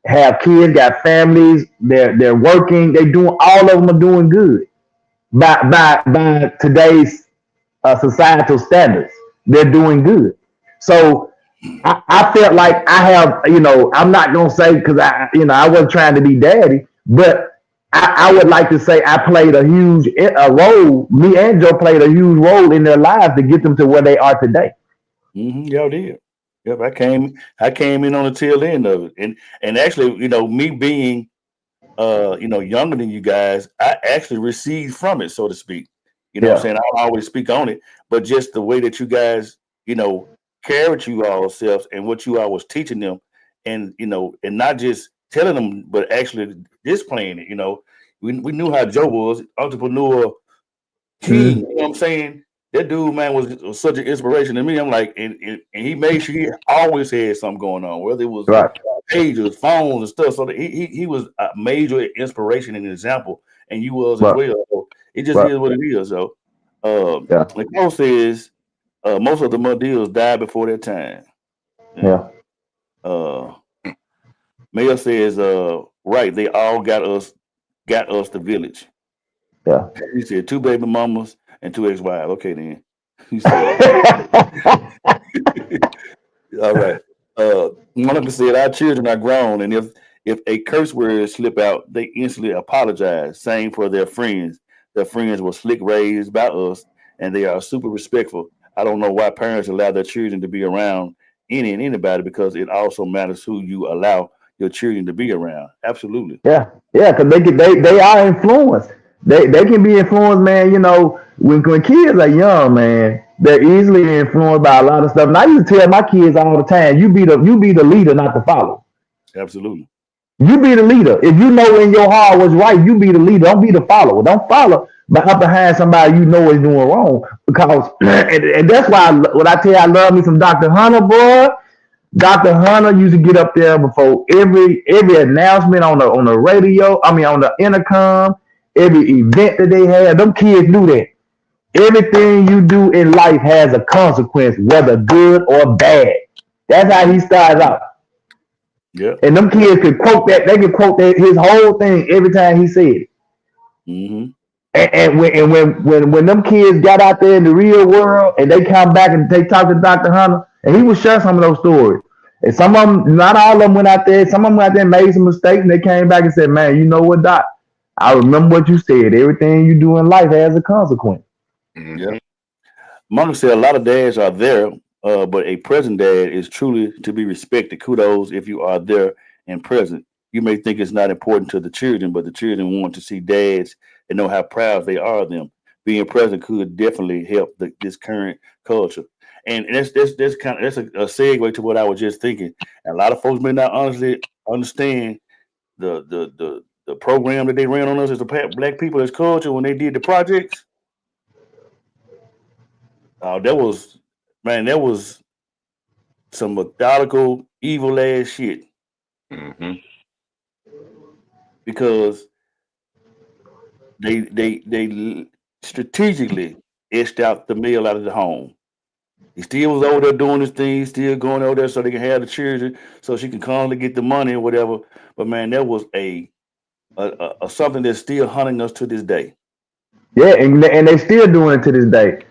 have kids, got families, they're working, they doing, all of them are doing good by today's societal standards. They're doing good. So I felt like I have, I'm not gonna say because I wasn't trying to be daddy, but I would like to say I played a huge role. Me and Joe played a huge role in their lives to get them to where they are today. Y'all did. Yep, I came in on the tail end of it, and actually, me being, younger than you guys, I actually received from it, so to speak. What I'm saying? I don't always speak on it, but just the way that you guys, carried you all selves and what you all was teaching them, and and not just telling them, but actually displaying it. We knew how Joe was, entrepreneur king. You know what I'm saying? That dude, man, was such an inspiration to me. I'm like, and he made sure he always had something going on, whether it was pages, phones, and stuff. So that he was a major inspiration and example, and you was as well. So it just is what it is. So, Nicole says most of the Mudills died before their time. Mayor says, right, they all got us the village. Yeah. He said 2 baby mamas and 2 ex-wives. Okay, then. He said, all right. One of them said, our children are grown, and if a curse word slip out, they instantly apologize. Same for their friends. Their friends were slick raised by us, and they are super respectful. I don't know why parents allow their children to be around anybody, because it also matters who you allow your children to be around. Absolutely. Yeah, because they are influenced. They can be influenced, man. When kids are young, man, they're easily influenced by a lot of stuff. And I used to tell my kids all the time, you be the leader, not the follower. Absolutely. You be the leader. If you know in your heart what's right, you be the leader. Don't be the follower. Don't follow up behind somebody you know is doing wrong. Because and that's why when I tell you I love me some Dr. Hunter, boy. Dr. Hunter used to get up there before every announcement on the radio. I mean on the intercom. Every event that they had, them kids knew that everything you do in life has a consequence, whether good or bad. That's how he started out. Yeah. And them kids could quote that. They could quote his whole thing every time he said it. Mm-hmm. And when them kids got out there in the real world and they come back and they talk to Dr. Hunter, and he would share some of those stories. And some of them, not all of them went out there. Some of them went out there and made some mistakes, and they came back and said, "Man, you know what, Doc? I remember what you said. Everything you do in life has a consequence." Yeah. Monica said a lot of dads are there, but a present dad is truly to be respected. Kudos if you are there and present. You may think it's not important to the children, but the children want to see dads and know how proud they are of them. Being present could definitely help this current culture. And that's a segue to what I was just thinking. And a lot of folks may not honestly understand the program that they ran on us as a black people as culture when they did the projects. That was some methodical, evil ass shit. Mm-hmm. Because they strategically etched out the male out of the home. He still was over there doing his thing, still going over there so they can have the children, so she can constantly get the money or whatever. But man, that was a something that's still hunting us to this day. Yeah, and they still doing it to this day.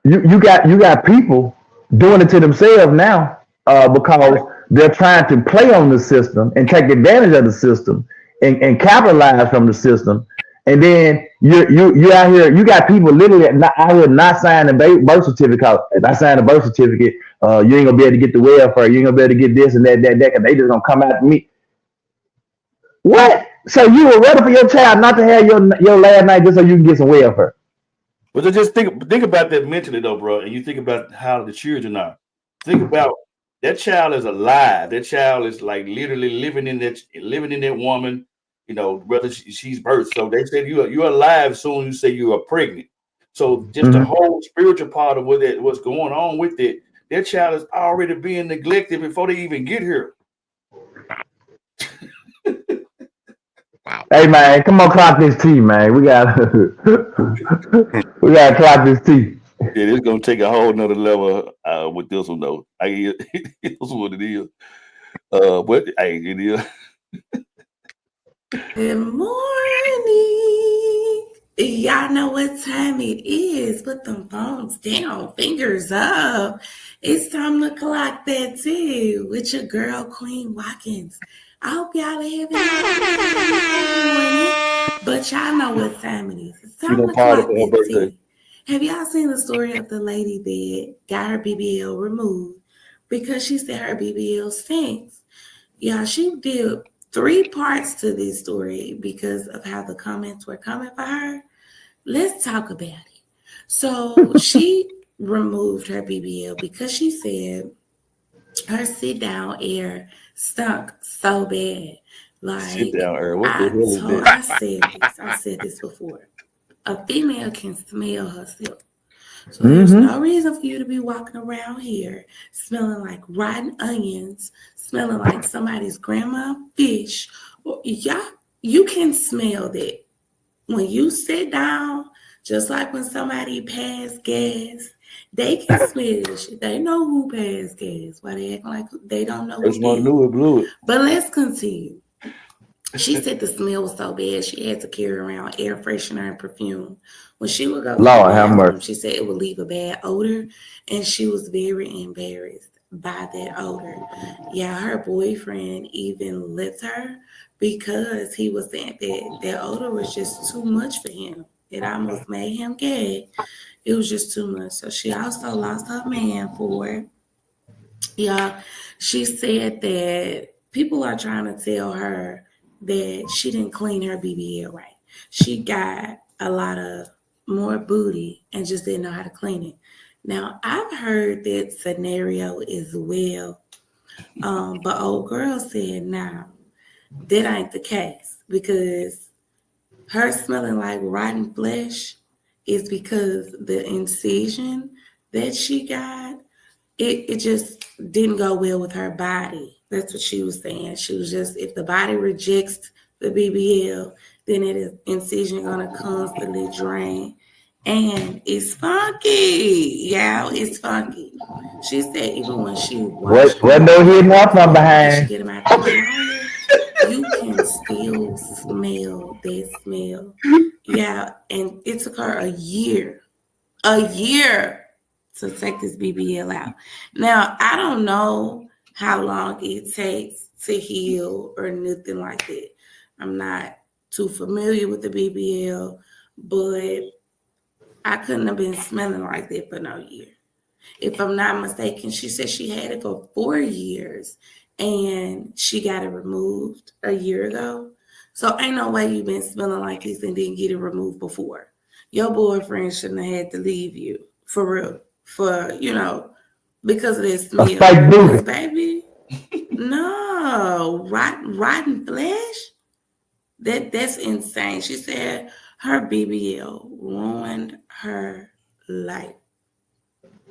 You got people doing it to themselves now because they're trying to play on the system and take advantage of the system and capitalize from the system. And then you out here, you got people literally out here not signing birth certificate. If I sign a birth certificate, you ain't gonna be able to get the welfare, you ain't gonna be able to get this and that, because they just gonna come out to me. What? So you were ready for your child not to have your last night just so you can get some welfare? But just think about that mentally though, bro, and you think about how the children are. Think about that child is alive. That child is like literally living in that woman, you know, whether she's birthed. So they said you're alive soon you say you are pregnant. So just the whole spiritual part of what's going on with it, their child is already being neglected before they even get here. Hey man, come on, clock this tea, man. We got clock this tea. Yeah, it's gonna take a whole nother level with this one though. It's what it is. But hey, it is. Good morning. Y'all know what time it is. Put them phones down, fingers up. It's time to clock that tea with your girl, Queen Watkins. I hope y'all are having a morning, but y'all know what time it is. It's time to clock that tea. Have y'all seen the story of the lady that got her BBL removed because she said her BBL stinks? Yeah, she did 3 parts to this story because of how the comments were coming for her. Let's talk about it. So she removed her BBL because she said her sit-down air stunk so bad. Like, sit-down air, what the hell is that? I said this before. A female can smell herself. So there's no reason for you to be walking around here smelling like rotten onions, smelling like somebody's grandma fish. You can smell that. When you sit down, just like when somebody passed gas, they can smell this shit. They know who passed gas. Why they acting like they don't know who one blew it. But let's continue. She said the smell was so bad she had to carry around air freshener and perfume. When she would go to the bathroom, she said it would leave a bad odor, and she was very embarrassed by that odor. Yeah, her boyfriend even left her because he was saying that odor was just too much for him. It almost made him gag. It was just too much. So she also lost her man for it. Yeah, she said that people are trying to tell her that she didn't clean her BBL right. She got a lot of more booty and just didn't know how to clean it. Now, I've heard that scenario as well, but old girl said, nah, that ain't the case because her smelling like rotten flesh is because the incision that she got, it just didn't go well with her body. That's what she was saying. She was just, if the body rejects the BBL, then it is incision gonna constantly drain. And it's funky. Yeah, it's funky. She said even when she washed what no hitting up from behind. She get them out the dryer, you can still smell that smell. Yeah, and it took her a year to take this BBL out. Now, I don't know how long it takes to heal or nothing like that. I'm not too familiar with the BBL, but I couldn't have been smelling like that for no year. If I'm not mistaken, she said she had it for 4 years and she got it removed a year ago. So ain't no way you've been smelling like this and didn't get it removed before. Your boyfriend shouldn't have had to leave you for real. For, because of this smell. Because, baby, no, rotten flesh. That's insane. She said her BBL ruined her life.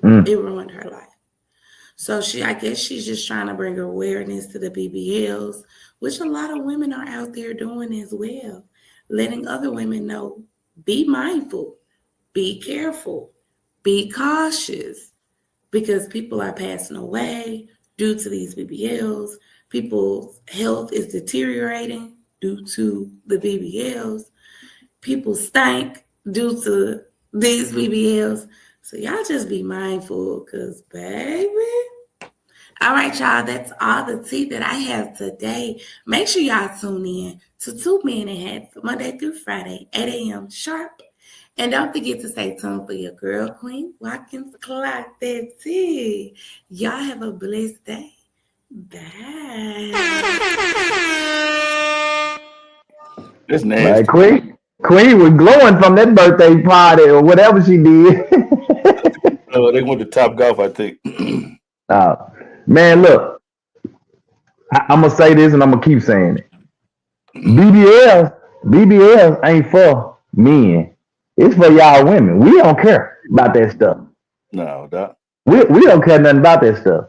It ruined her life. So I guess she's just trying to bring awareness to the BBLs, which a lot of women are out there doing as well, letting other women know, be mindful, be careful, be cautious, because people are passing away due to these BBLs. People's health is deteriorating due to the BBLs. People stink due to these BBLs. So y'all just be mindful, because baby. All right, y'all, that's all the tea that I have today. Make sure y'all tune in to 2 Men in Hats, Monday through Friday, 8 a.m. sharp. And don't forget to stay tuned for your girl, Queen Watkins Clock That Tea. Y'all have a blessed day. Bye. That's Man, nasty. Queen was glowing from that birthday party or whatever she did. They went to Top Golf, I think. Man, look, I'm gonna say this and I'm gonna keep saying it. BBL ain't for men. It's for y'all women. We don't care about that stuff. No, Doc. We don't care nothing about that stuff.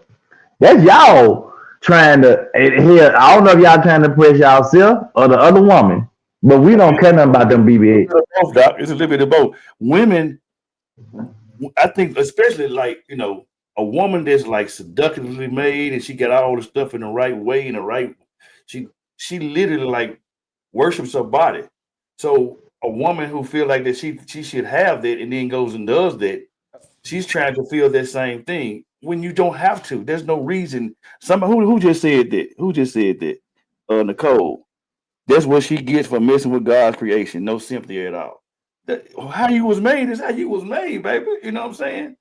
That's y'all trying to here. I don't know if y'all trying to impress yourself or the other woman, but we don't care nothing about them BBL. Both, Doc. It's a little bit of both. Women, I think, especially like, you know, a woman that's like seductively made and she got all the stuff in the right way, in the right, she literally like worships her body. So a woman who feel like that she should have that and then goes and does that, she's trying to feel that same thing when you don't have to. There's no reason. Somebody who just said that? Who just said that? Nicole. That's what she gets for messing with God's creation. No sympathy at all. How you was made is how you was made, baby. You know what I'm saying?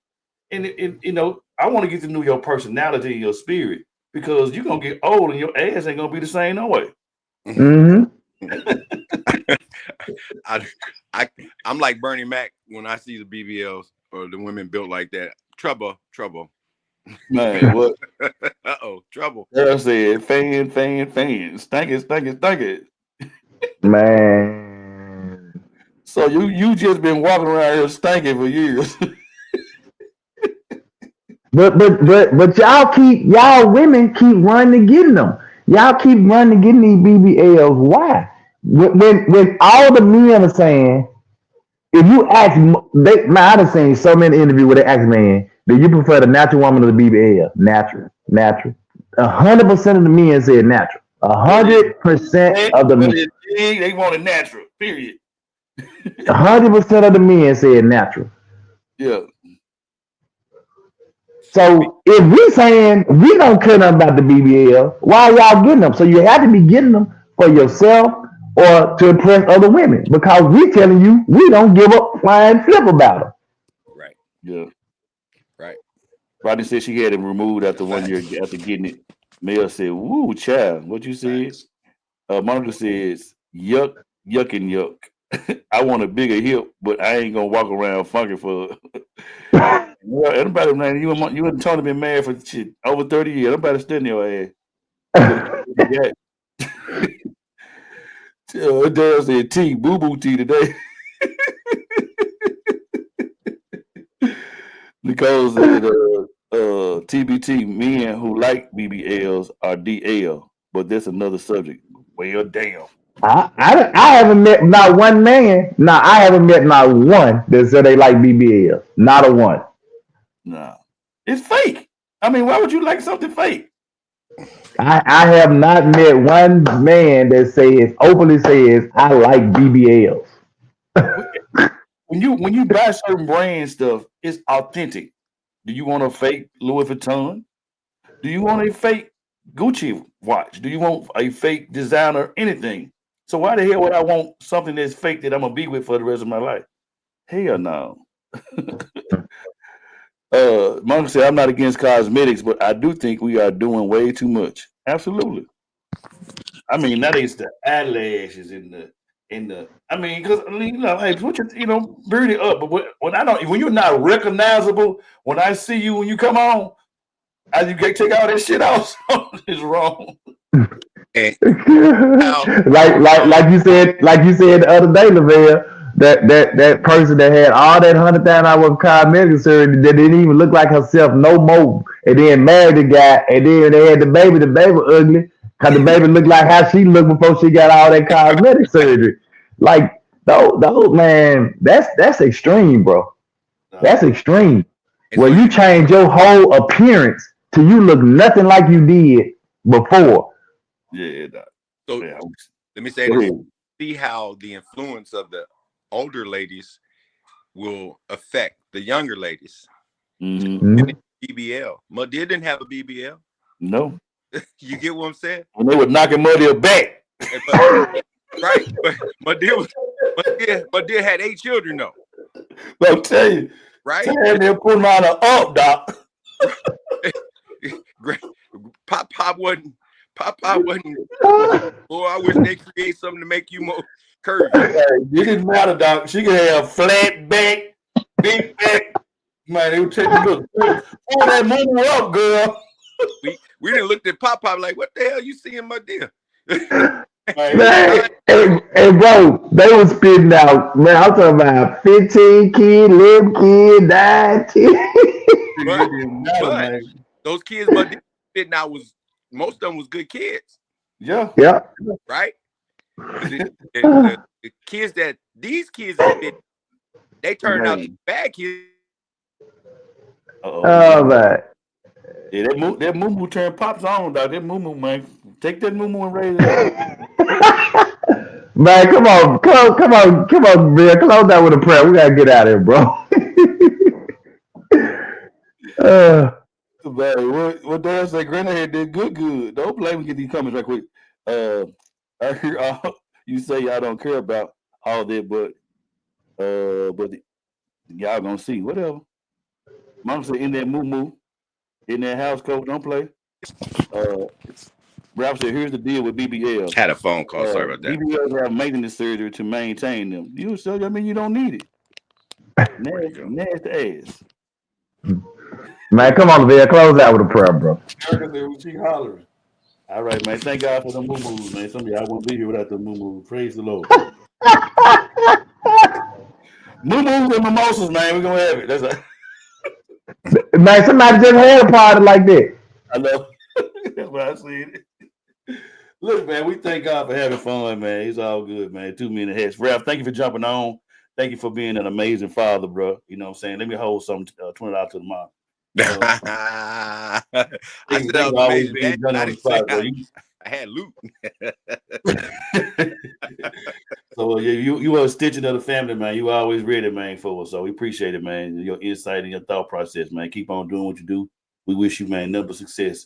And you know, I want to get to know your personality and your spirit, because you're gonna get old and your ass ain't gonna be the same no way. Mm-hmm. I'm like Bernie Mac when I see the BBLs or the women built like that. Trouble. Man, what? Trouble. Girl said, fan. Stank it. Man. So you just been walking around here stinking for years. But y'all women keep running to getting them. Y'all keep running to getting these BBLs. Why? When all the men are saying, if you ask, I done seen so many interviews where they ask man, do you prefer the natural woman or the BBL? Natural. 100% of the men said natural. 100% of the men. They want it natural. Period. 100% of the men said natural. Yeah. So if we saying we don't care nothing about the BBL, why are y'all getting them? So you have to be getting them for yourself or to impress other women, because we telling you we don't give a flying flip about them. Right. Yeah. Right. Rodney said she had it removed after 1 year after getting it. Mel said, "Woo, child, what you said?" Monica says, "Yuck, and yuck." I want a bigger hip, but I ain't gonna walk around funky for. Well, everybody, man, you and Tony been married for shit over 30 years. Everybody studying your ass. Dad said tea, boo tea today. Nicole said, TBT, men who like BBLs are DL, but that's another subject. Well, damn. I haven't met not one man. I haven't met not one that said they like BBL. Not a one. Nah, it's fake. I mean, why would you like something fake? I have not met one man that openly says I like BBLs. When you buy certain brand stuff, it's authentic. Do you want a fake Louis Vuitton? Do you want a fake Gucci watch? Do you want a fake designer anything? So why the hell would I want something that's fake that I'm gonna be with for the rest of my life? Hell no. Monica said, I'm not against cosmetics, but I do think we are doing way too much. Absolutely. I mean, that is the eyelashes in the. I mean, because hey, put your beard it up. But when you're not recognizable, when I see you when you come on, you can't take all that shit off. It's wrong. like you said the other day, Lavelle. That person that had all that $100,000 cosmetic surgery that didn't even look like herself no more, and then married the guy, and then they had the baby. The baby ugly because the baby looked like how she looked before she got all that cosmetic surgery. Like those man, that's extreme, bro. That's extreme. Where you change your whole appearance till you look nothing like you did before. Yeah. So let me say this: see how the influence of the older ladies will affect the younger ladies. Mm-hmm. BBL. Madea didn't have a BBL. No. You get what I'm saying? When they were knocking Madea back. Right. But Madea had 8 children though. I'll tell you. right? They'll put him on an up, Doc. Pop wasn't. Oh, I wish they create something to make you more curvy. It didn't matter, Doc. She could have flat back, big back. Man, they would take me look. Pull that moo up, girl. We didn't look at Pop like, what the hell you seeing, my dear? Man, hey, bro, they was spitting out. Man, I'm talking about 15 kid, 11 kid, 9 but those kids, but spitting out was most of them was good kids. Yeah. Right. The kids that these kids spit, they turned out to be bad kids. Oh man. Yeah, that moo turned Pops on, dog. That moo, man. Take that moo and raise it up. Man, come on, Bill. Close that with a prayer. We gotta get out of here, bro. What Dad say? Granddad did good. Don't blame me. Get these comments right quick. I hear you say y'all don't care about all that, but y'all gonna see whatever. Mom said in that moo, in that house, coach, don't play. Ralph said, here's the deal with BBL. Had a phone call. Sorry about that. BBLs have maintenance surgery to maintain them. You don't need it. Nasty ass. Man, come on, Bill. Close out with a prayer, bro. She hollering. All right, man. Thank God for the moo-moos, man. Some of y'all won't be here without the moo-moos. Praise the Lord. Moo-moos and mimosas, man. We're going to have it. That's a... Man, somebody just had a party like that. I know. That's what I said. Look, man, we thank God for having fun, man. It's all good, man. 2 minute heads. Ralph, thank you for jumping on. Thank you for being an amazing father, bro. You know what I'm saying? Let me hold some $20 to the mom. I said that was amazing. I had loot. So you were a stitching of the family, man. You always ready, man, for us. So we appreciate it, man. Your insight and your thought process, man. Keep on doing what you do. We wish you, man, nothing but success.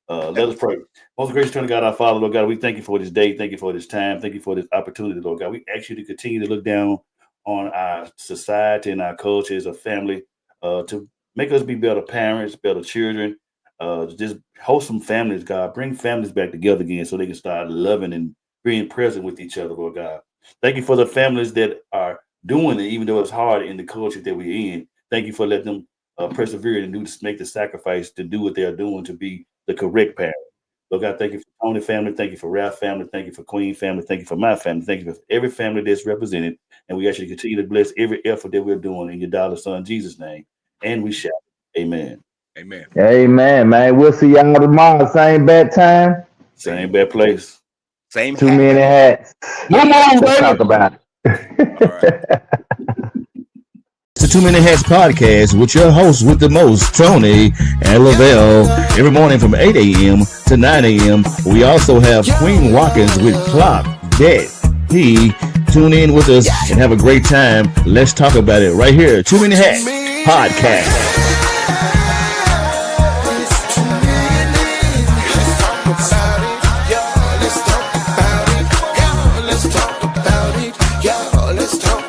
Let us pray. Most gracious eternal God, our Father, Lord God, we thank you for this day. Thank you for this time. Thank you for this opportunity, Lord God. We ask you to continue to look down on our society and our culture as a family to make us be better parents, better children, just wholesome families, God. Bring families back together again so they can start loving and being present with each other, Lord God. Thank you for the families that are doing it, even though it's hard in the culture that we're in. Thank you for letting them persevere and make the sacrifice to do what they're doing to be the correct parent. Lord God, thank you for Tony family. Thank you for Ralph family. Thank you for Queen family. Thank you for my family. Thank you for every family that's represented. And we actually continue to bless every effort that we're doing in your darling son, Jesus' name. And we shout, amen. Amen. Amen, man. We'll see y'all tomorrow. Same bad time. Same bad place. Same Too many hats. Let's talk about it. All right. It's the 2 Minute Hats podcast with your hosts with the most, Tony and Lavelle. Every morning from 8 a.m. to 9 a.m. We also have Queen Watkins with Clock Dead. Tune in with us and have a great time. Let's talk about it right here. 2 Minute Hats podcast. Let's talk